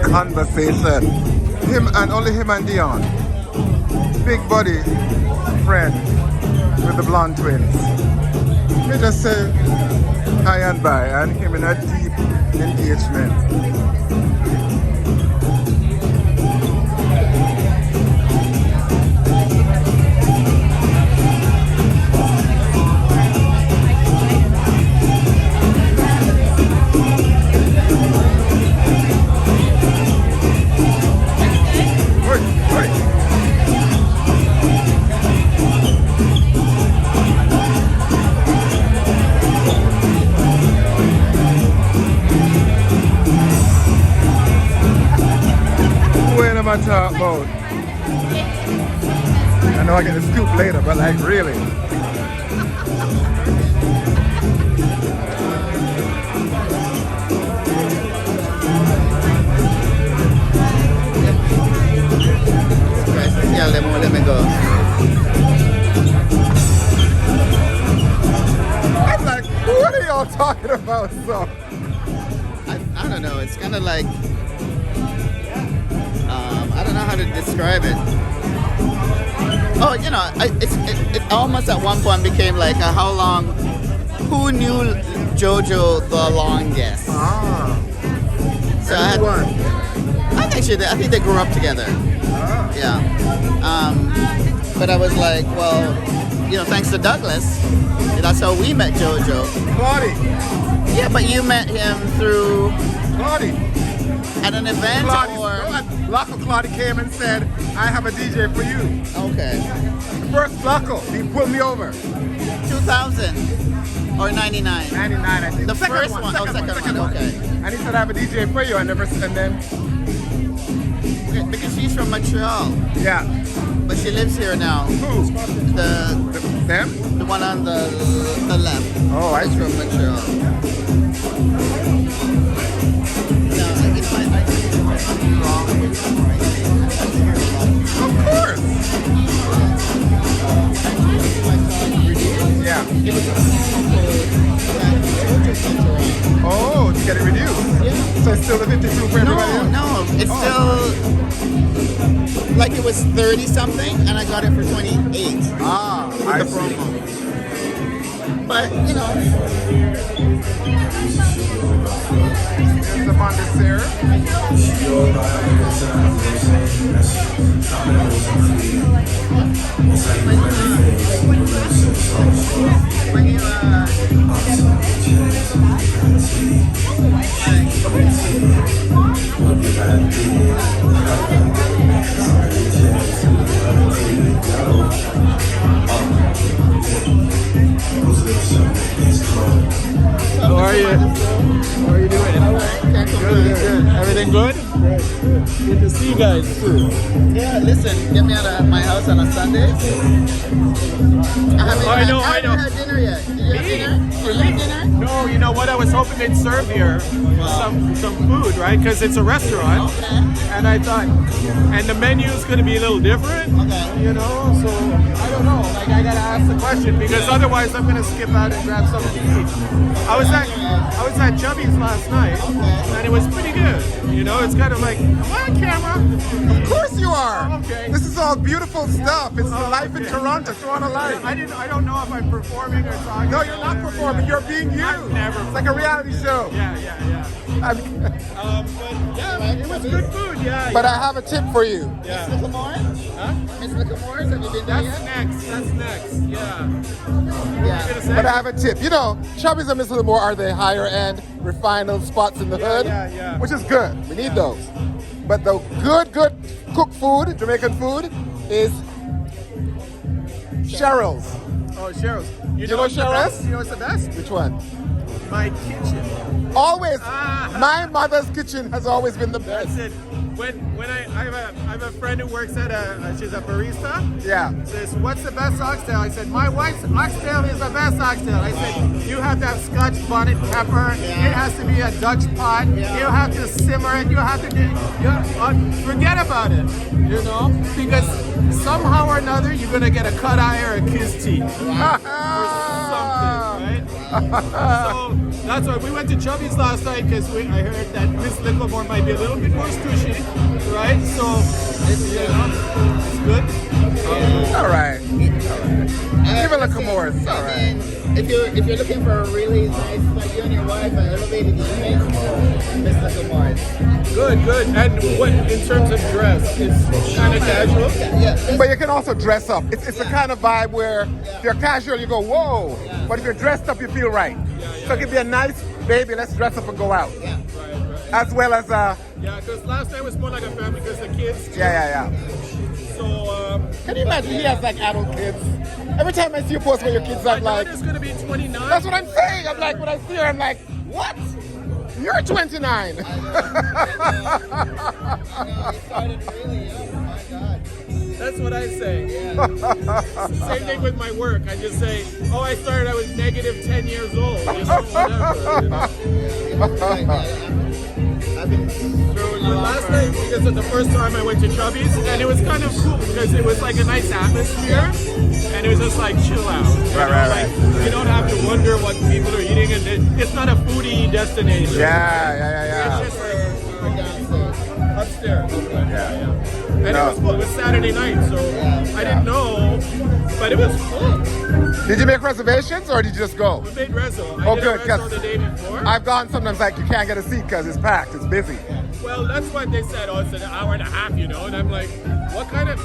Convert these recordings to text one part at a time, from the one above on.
Conversation. Him and only him and Dion. Big buddy friend with the blonde twins. Me just say hi and bye and him in a deep engagement. Talk about. I know I get the scoop later, but like really. Yeah, let me go. I'm like, what are y'all talking about? So I don't know. It's kind of like. I don't know how to describe it. Oh, you know, it almost at one point became like a how long, who knew Jojo the longest? ah, So I think they grew up together. ah. Yeah. But I was like, well, you know, thanks to Douglas, that's how we met Jojo. Claudie, Yeah, but you met him through Claudie. at an event or. Blocko Claudie came and said, I have a DJ for you. Okay. The first Blocko, he pulled me over. 2000 or 99. 99, I think. The first one. Second one. Okay. And he said, I have a DJ for you. And then, Because she's from Montreal, yeah. but she lives here now. Who? Them? The one on the left. Oh, I is see. from Montreal. No, Of course. Yeah. Oh, to get it reduced. Yeah. So it's still the 52 for everybody else? No, it's still like it was 30 something, and I got it for 28. Ah, with I the see. promo. But you know, There's the Mondesir. when you How are you? How are you doing? can't complain. Good. Everything good? Good to see you guys too. Yeah, listen, get me out of my house on a Sunday. I haven't had dinner yet. Did you have dinner? Did you have dinner? No, you know what? I was hoping they'd serve here some food, right? Because it's a restaurant. Okay. And I thought, and the menu's going to be a little different. Okay. You know, so I don't know. Like I gotta ask the question because otherwise I'm gonna skip out and grab something to eat. I was at Chubby's last night, and it was pretty good. You know, it's kind of like, am I on camera? Of course you are. Oh, okay. This is all beautiful stuff. It's the life in okay. Toronto. Throw on a light. I don't know if I'm performing or talking. No, you're not performing. You're being you. I've never It's like a reality show. Yeah. I'm- But yeah, it was good food. Yeah. But I have a tip for you. yeah. Mr. Camores? Huh? Mr. Camores, have you been there That's yet? next. That's next. Yeah. Yeah. Gonna say? But I have a tip. You know, Chubby's and Miss Littlemore are the higher end, refined little spots in the hood. Yeah. Which is good. We need those. But the good cooked food, Jamaican food, is Cheryl's. Oh, Cheryl's. You know what's the Cheryl's? best? You know what's the best? Which one? My kitchen. Always. Ah. My mother's kitchen has always been the best. That's it. When I have a friend who works at she's a barista. Yeah. Says, what's the best oxtail? I said, my wife's oxtail is the best oxtail. I said, you have to have Scotch bonnet pepper. It has to be a Dutch pot. You have to simmer it. You have to forget about it. You know, because somehow or another you're gonna get a cut eye or a kiss teeth or something, right? So that's why we went to Chubby's last night because I heard that Miss Littlemore might be a little bit more squishy, right? So it's good. All right. Even a Camorra, all right. If you're looking for a really nice, like you and your wife, an elevated evening, Miss Littlemore's. Good. And what in terms of dress, it's kind of casual. Yeah. But you can also dress up. It's the kind of vibe where if you're casual, you go, whoa. But if you're dressed up, you feel right. So it could be a nice, baby, let's dress up and go out. Yeah. Right. As well as, Yeah, because last night was more like a family because the kids. yeah. So, Can you imagine he has like adult kids? Every time I see you post where your kids my have like, daughter's gonna be 29. that's what I'm saying. I'm like, when I see her, I'm like, what? You're 29. You started really young. Oh my God. That's what I say. Yeah. Same thing with my work. I just say, I was negative 10 years old. You know, whatever. You know? I've been throwing you But last night, because of the first time I went to Chubby's, and it was kind of cool because it was like a nice atmosphere, and it was just like chill out. Right. You don't have to wonder what people are eating, and it's not a foodie destination. Yeah. It's just like upstairs. Yeah. And it was full. It was Saturday night, so I didn't know, but it was full. Did you make reservations or did you just go? We made rezo. I Oh, did good, a rezo 'cause the day before. I've gone sometimes like you can't get a seat because it's packed, it's busy. Well, that's what they said. It's an hour and a half, you know. And I'm like, what kind of?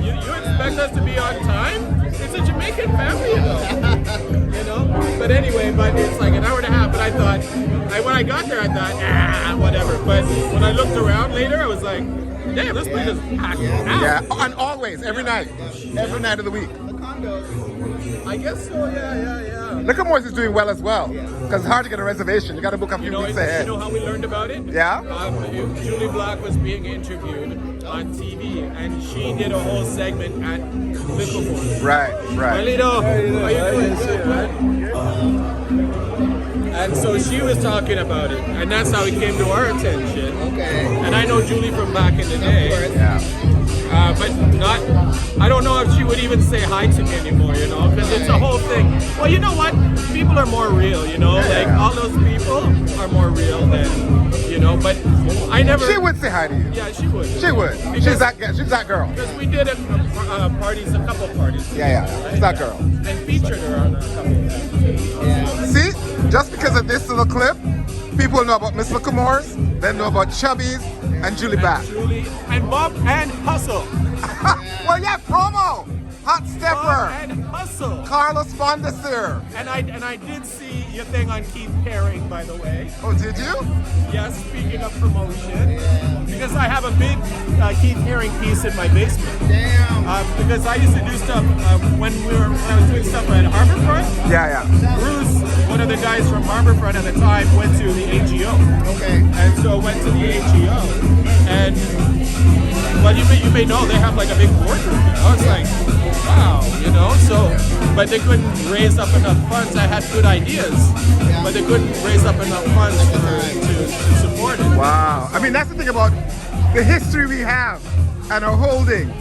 You expect us to be on time? It's a Jamaican family, you know. But anyway, it's like an hour and a half. But I thought, when I got there, I thought, whatever. But when I looked around later, I was like, damn, this place is packed out. Yeah, and always, every night of the week. The condos. I guess so. Yeah. Littlemore's is doing well as well because it's hard to get a reservation. You got to book a few weeks ahead. You know how we learned about it? Yeah? Julie Black was being interviewed on TV, and she did a whole segment at Littlemore. Right. Marlito, how you doing? Good, man. And so she was talking about it, and that's how it came to our attention. Okay. And I know Julie from back in the day. Yeah. But I don't know if she would even say hi to me anymore, you know, because it's a whole thing. Well, you know what? People are more real, you know, like all those people are more real than, you know, but I never. She would say hi to you. Yeah, she would. She would. She's that girl. Because we did a couple parties. Yeah. She's that girl. And featured her on a couple of things. See, just because of this little clip, people know about Miss Littlemore's, they know about Chubby's and Julie Back. Julie and Bob and Hustle. Well, yeah, promo. Hot Bob Stepper. and Hustle. Carlos Fondesir. And I did see your thing on Keith Haring, by the way. Oh, did you? Yes, speaking of promotion, because I have a big Keith Haring piece in my basement. Damn. Because I used to do stuff when I was doing stuff at Harborfront. Yeah. Bruce, one of the guys from Harborfront at the time, went to the AGO. Okay. And so went to the AGO, and well, you may know they have like a big boardroom. I was like, wow, you know. So, but they couldn't raise up enough funds. I had good ideas, but they couldn't raise up enough funds to support it. Wow. I mean, that's the thing about the history we have and our holding.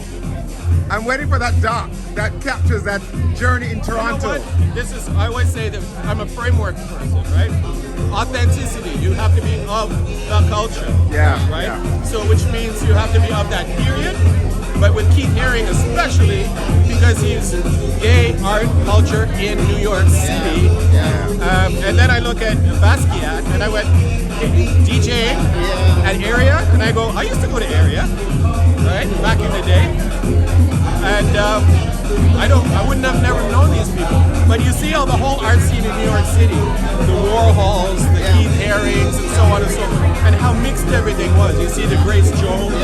I'm waiting for that doc that captures that journey in Toronto. You know what? I always say that I'm a framework person, right? Authenticity. You have to be of the culture. Yeah. Right? Yeah. So which means you have to be of that period. But with Keith Haring especially, because he's gay art culture in New York City. And then I look at Basquiat and I went, DJ at Area, and I go, I used to go to Area, right, back in the day. And I wouldn't have never known these people. But you see how the whole art scene in New York City, the Warhols, the Keith Harings, and so on and so forth, and how mixed everything was. You see the Grace Jones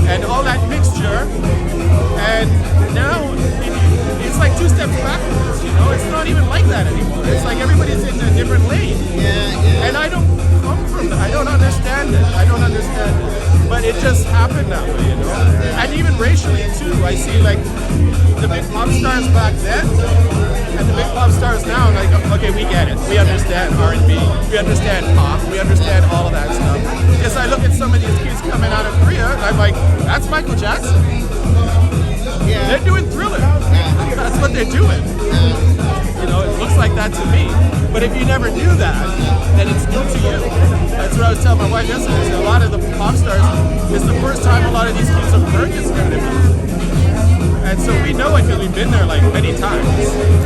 and all that mixture, and now it's like two steps backwards. You know, it's not even like that anymore. It's like everybody's in a different lane. And I don't come from that. I don't understand it. But it just happened that way, you know. And even racially too, I see like the big pop stars back then and the big pop stars now. Like, okay, we get it. We understand R&B. We understand pop. We understand all of that stuff. As I look at some of these kids coming out of Korea, I'm like, that's Michael Jackson. They're doing Thriller. That's what they're doing. You know, it looks like that to me. But if you never do that, then it's new to you. That's what I was telling my wife yesterday. So a lot of the pop stars, it's the first time a lot of these kids have heard this kind of music. And so we know it because we've been there like many times.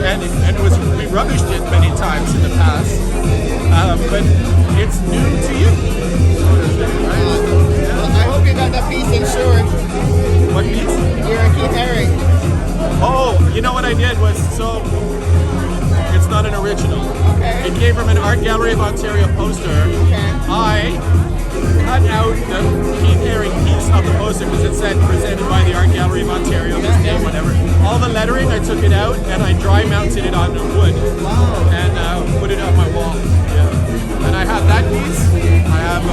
And we rubbished it many times in the past. But it's new to you. I hope you got that piece insured. What piece? You're a Keith Haring. Oh, you know what I did was, so it's not an original. Okay. It came from an Art Gallery of Ontario poster. Okay. I cut out the Keith Haring piece of the poster because it said presented by the Art Gallery of Ontario, his name, whatever. All the lettering, I took it out and I dry mounted it on the wood. Wow. And put it on my wall. Yeah. And I have that piece. I have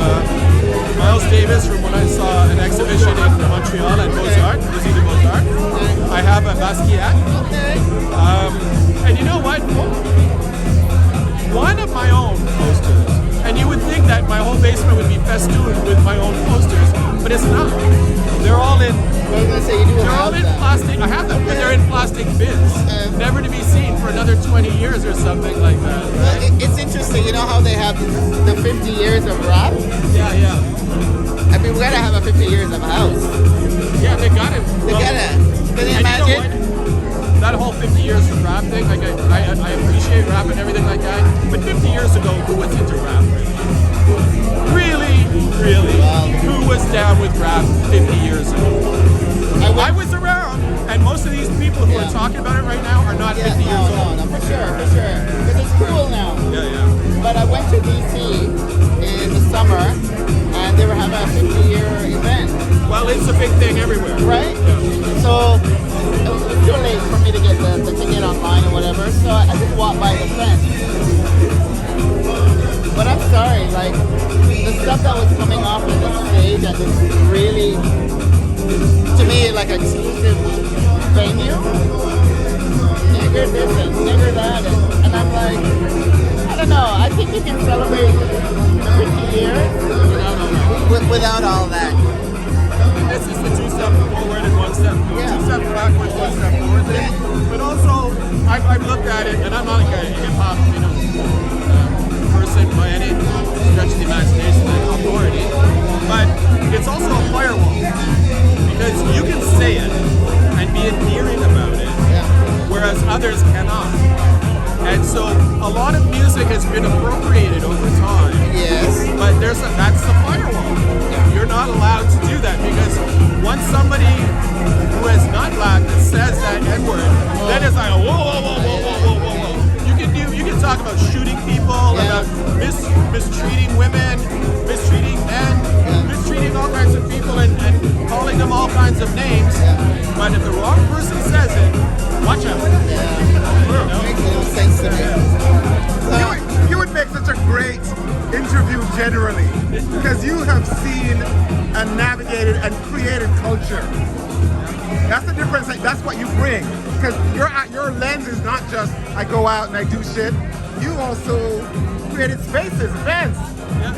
Miles Davis from when I saw an exhibition in Montreal at Beaux-Arts, Musée de Beaux-Arts. I have a Basquiat. And you know what? One of my own posters, and you would think that my whole basement would be festooned with my own posters, but it's not. They're all in. I was gonna say you do They're all in plastic. I have them, but they're in plastic bins, never to be seen for another 20 years or something like that. Right? It's interesting. You know how they have the 50 years of rap? Yeah. I mean, we gotta have a 50 years of house. Yeah, they got it. They gotta. Can you And imagine? you know what? That whole 50 years of rap thing, like I appreciate rap and everything like that, but 50 years ago, who was into rap? Really? Who was down with rap 50 years ago? I was around, and most of these people who are talking about it right now are not 50 years old. No, for sure. Because it's cool now. Yeah. But I went to DC in the summer, and they were having a 50-year event. Well, it's a big thing everywhere. Right? Yeah. So it was too late for me to get the ticket online or whatever, so I just walked by the fence. But I'm sorry, like, the stuff that was coming off of the stage at this really, to me, like, exclusive venue, nigger this and nigger that, and I'm like, I don't know, I think you can celebrate 50 years without all that. This is the 2 steps forward and 1 step, 2 steps backwards, 1 step forward thing. But also, I've looked at it, and I'm not like a hip-hop, person by any stretch of the imagination, like authority. But it's also a firewall, because you can say it and be endearing about it, whereas others cannot. And so a lot of music has been appropriated over time. Yes. But that's the firewall. You're not allowed to do that, because once somebody who is not black says that N-word, then it's like, whoa. You can talk about shooting people, about mistreating women, mistreating men, mistreating all kinds of people, and calling them all kinds of names. But if the wrong person says it, watch out. Makes no sense to me. You would make such a great interview generally, because you have seen and navigated and created culture. That's the difference. That's what you bring, because your lens is not just I go out and I do shit. You also created spaces, events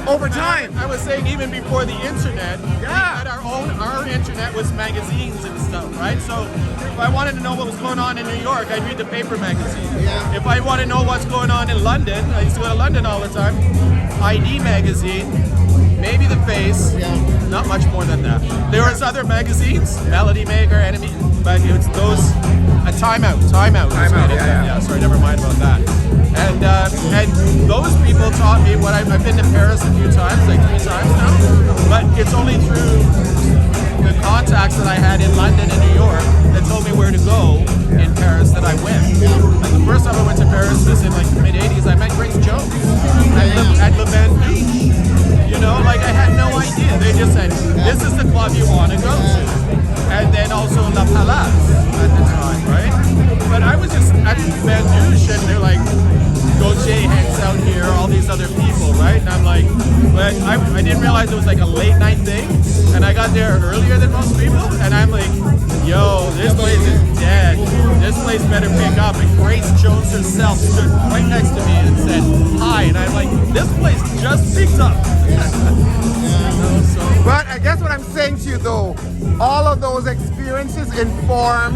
over time. I was saying even before the internet, we had our internet was magazines and stuff, right? So if I wanted to know what was going on in New York, I'd read the paper magazine. Yeah. If I want to know what's going on in London, I used to go to London all the time, ID magazine, maybe The Face, not much more than that. There was other magazines, Melody Maker, Enemy, but it's those, Time Out. Sorry, never mind about that. And those people taught me what I've been to Paris a few times, like 3 times now, but it's only through the contacts that I had in London and New York that told me where to go in herself stood right next to me and said hi, and I'm like, this place just picked up. But I guess what I'm saying to you though, all of those experiences informed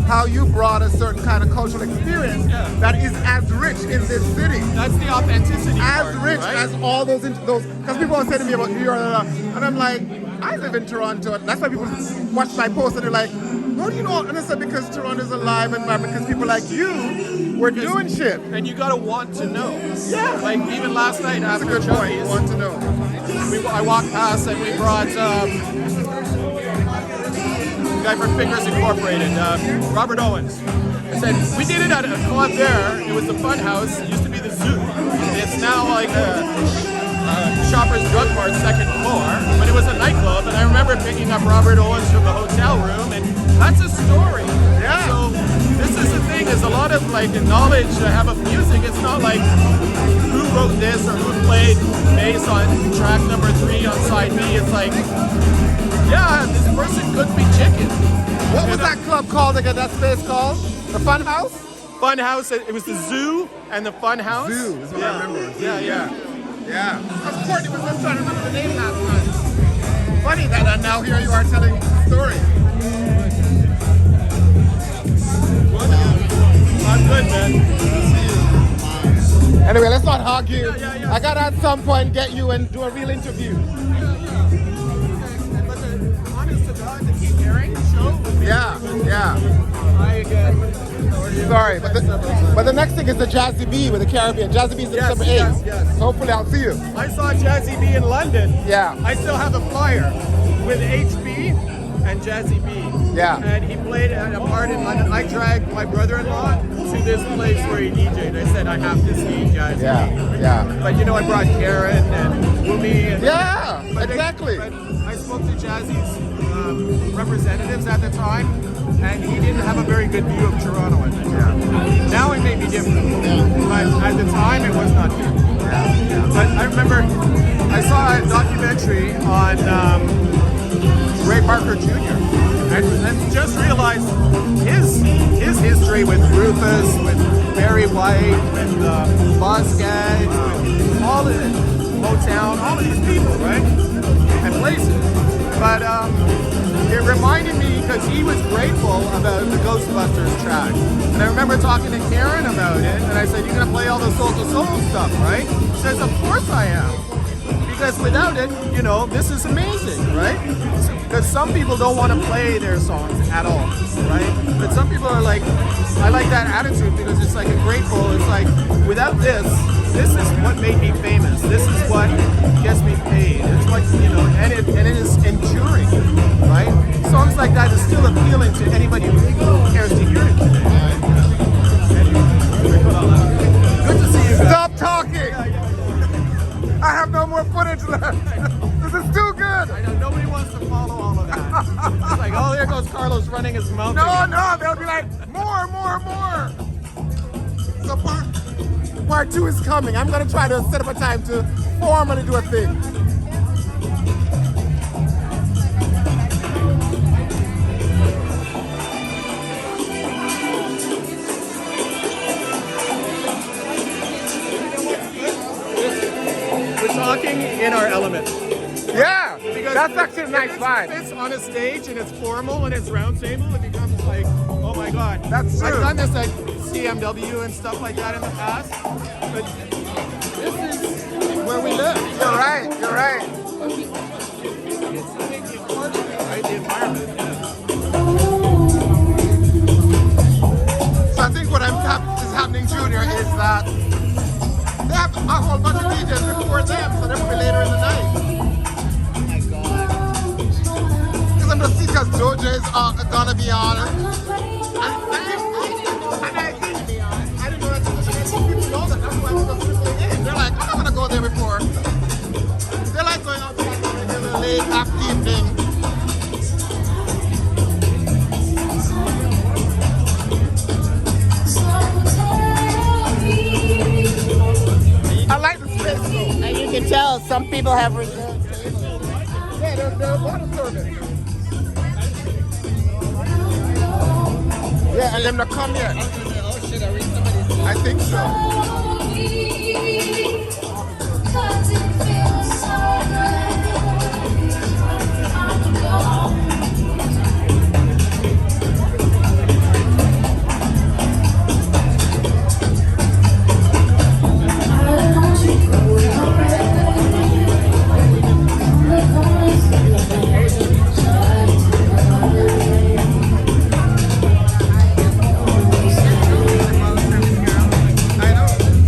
how you brought a certain kind of cultural experience that is as rich in this city. That's the authenticity As part, rich right? as all those, because people are saying to me about New York, and I'm like, I live in Toronto. That's why people watch my post and they're like, how do you know? And I said, because Toronto's a live environment, because people like you were doing shit. And you gotta want to know. Yeah. Like even last night That's a after good point. Chubby's, Want to know. I walked past and we brought the guy from Fingers Incorporated, Robert Owens. I said, we did it at a club there. It was the Fun House. It used to be the Zoo. It's now like a Shoppers Drug Mart second floor, but it was a nightclub, and I remember picking up Robert Owens from the hotel room, and that's a story. Yeah. So this is the thing, is a lot of like the knowledge I have of music. It's not like who wrote this or who played bass on track number 3 on side B. It's like, yeah, this person could be chicken. What was that club called again? That space called? The Fun House? Fun House. It was the Zoo and the Fun House. Zoo is what I remember. Zoo, Yeah. Yeah. Because Courtney was just trying to remember the name last night. Funny that now here you are telling the story. I'm good, man. Anyway, let's not argue. Yeah. I gotta at some point get you and do a real interview. But the honest to God, the Keith Haring show would be Yeah. I again. Sorry, but the next thing is the Jazzy B with the Caribbean. Jazzy B is December 8th. Yes. Hopefully I'll see you. I saw Jazzy B in London. Yeah. I still have a flyer with HB and Jazzy B. Yeah. And he played at a part in London. I dragged my brother-in-law to this place where he DJ'd. I said, I have to see Jazzy B. Yeah. But you know, I brought Karen and Louie. And Yeah, but exactly. But I spoke to Jazzy's representatives at the time, and he didn't have a very good view of Toronto at the time. Now it may be different, but at the time it was not good. But I remember I saw a documentary on Ray Parker Jr. and just realized his history with Rufus, with Barry White, with Bosgag, with all of it, Motown, all of these people, right? And places. But it reminded me, because he was grateful about the Ghostbusters track. And I remember talking to Karen about it, and I said, you're going to play all the Soul to Soul stuff, right? She says, of course I am. Because without it, you know, this is amazing, right? Because some people don't want to play their songs at all, right? But some people are like, I like that attitude because it's like a grateful, it's like, without this is what made me famous. This is what gets me paid. It's what, you know, and it is enduring, right? Songs like that is still appealing to anybody who cares to hear it today. Good to see you guys. Stop talking! I have no more footage left. This is too good. I know nobody wants to follow all of that. It's like, oh, there goes Carlos running his mouth. No, they'll be like, more. So part 2 is coming. I'm gonna try to set up a time to formally do a thing. We're talking in our element. Yeah, Because that's actually a nice if vibe. it's on a stage and it's formal and it's round table, it becomes like, oh my god. That's true. I've done this at CMW and stuff like that in the past, but this is where we live. You're right. It's the big part of it, right? The environment. So I think what is happening, Junior, is that they have a whole bunch of DJs before them, so they will be later in the night. Because I'm just because Jojo is gonna be on. I didn't know that people know that. That's why I'm just listening in. They're like, I'm not gonna go there before. They're like going out to like a regular late after evening. I like the space though. And you can tell some people have reserved tables. Yeah, they're water service. Yeah, and them to come here. Oh shit, I read somebody's I think so. I know.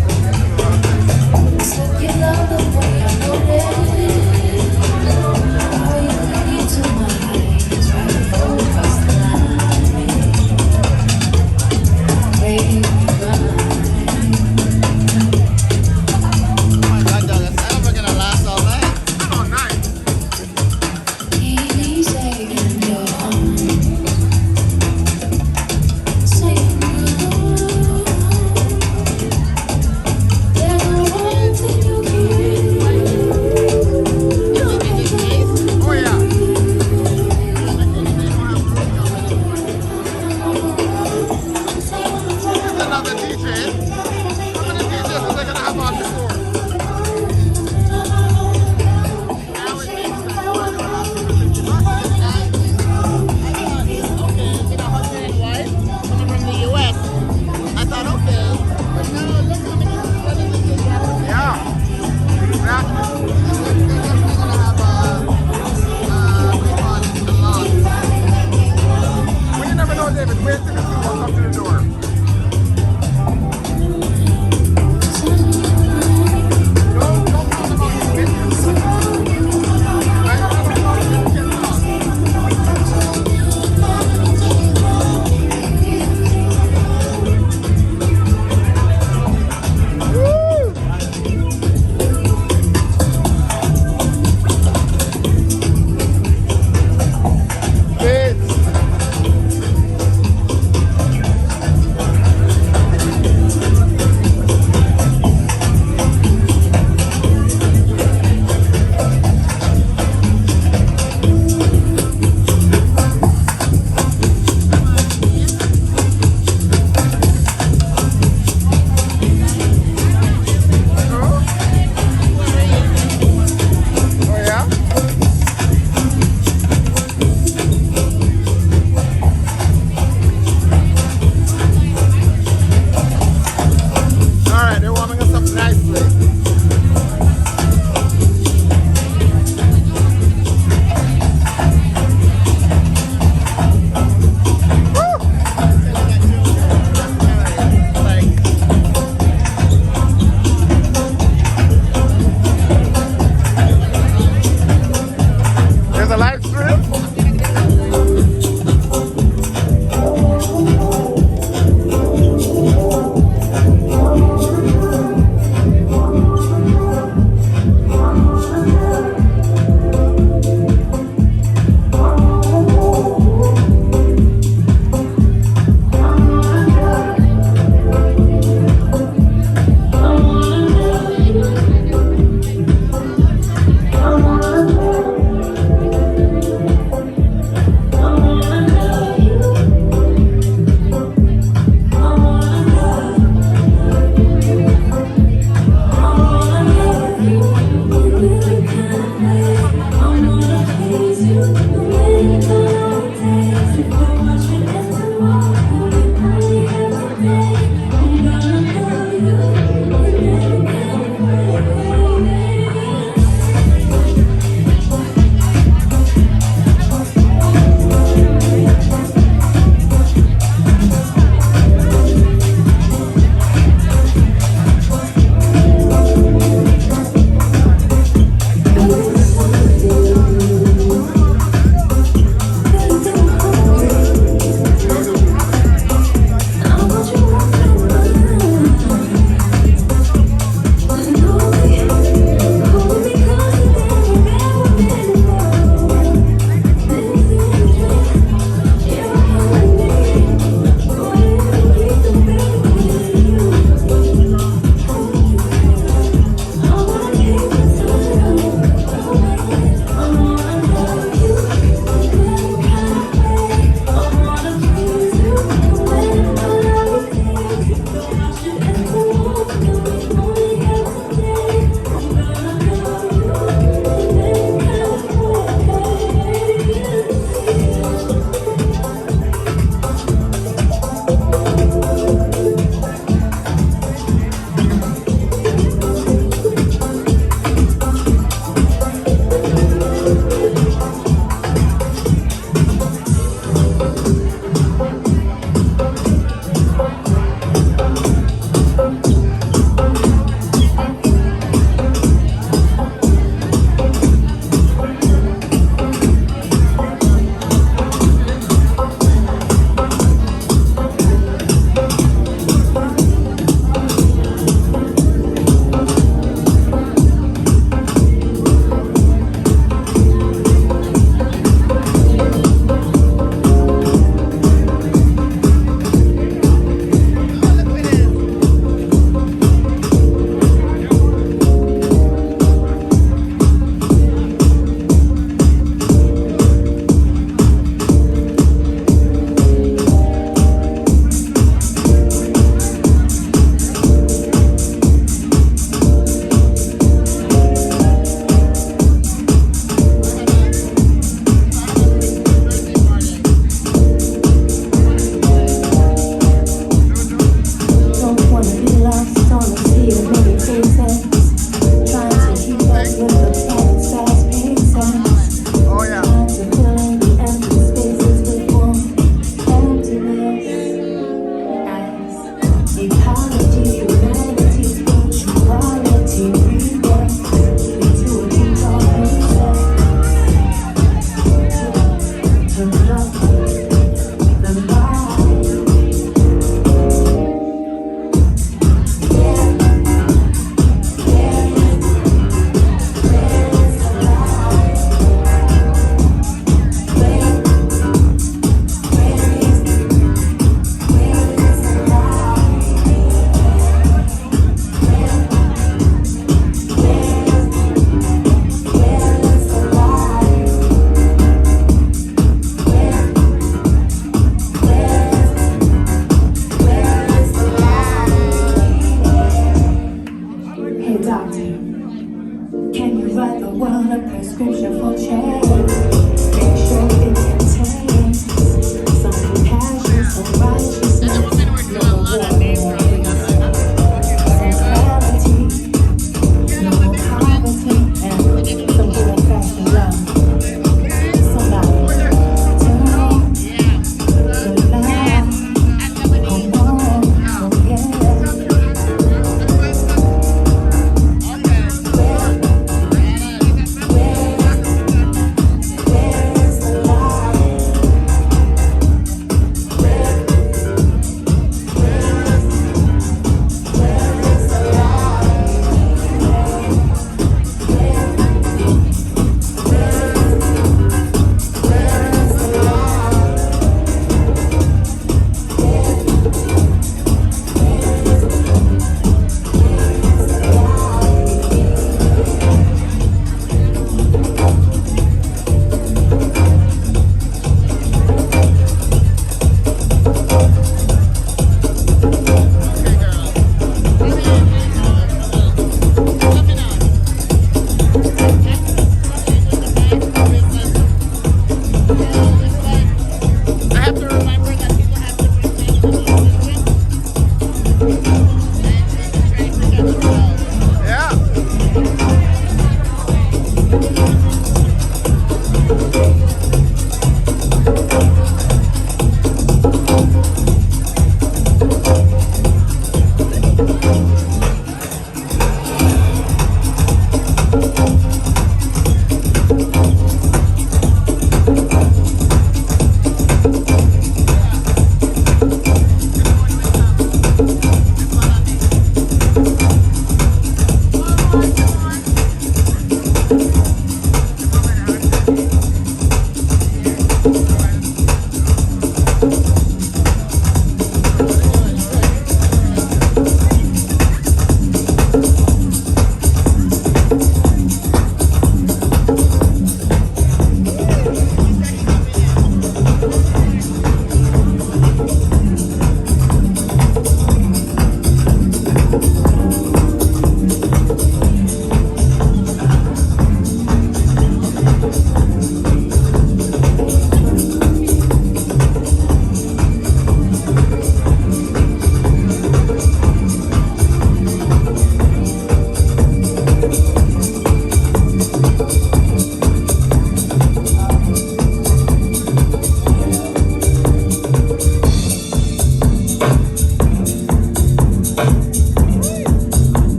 Bye.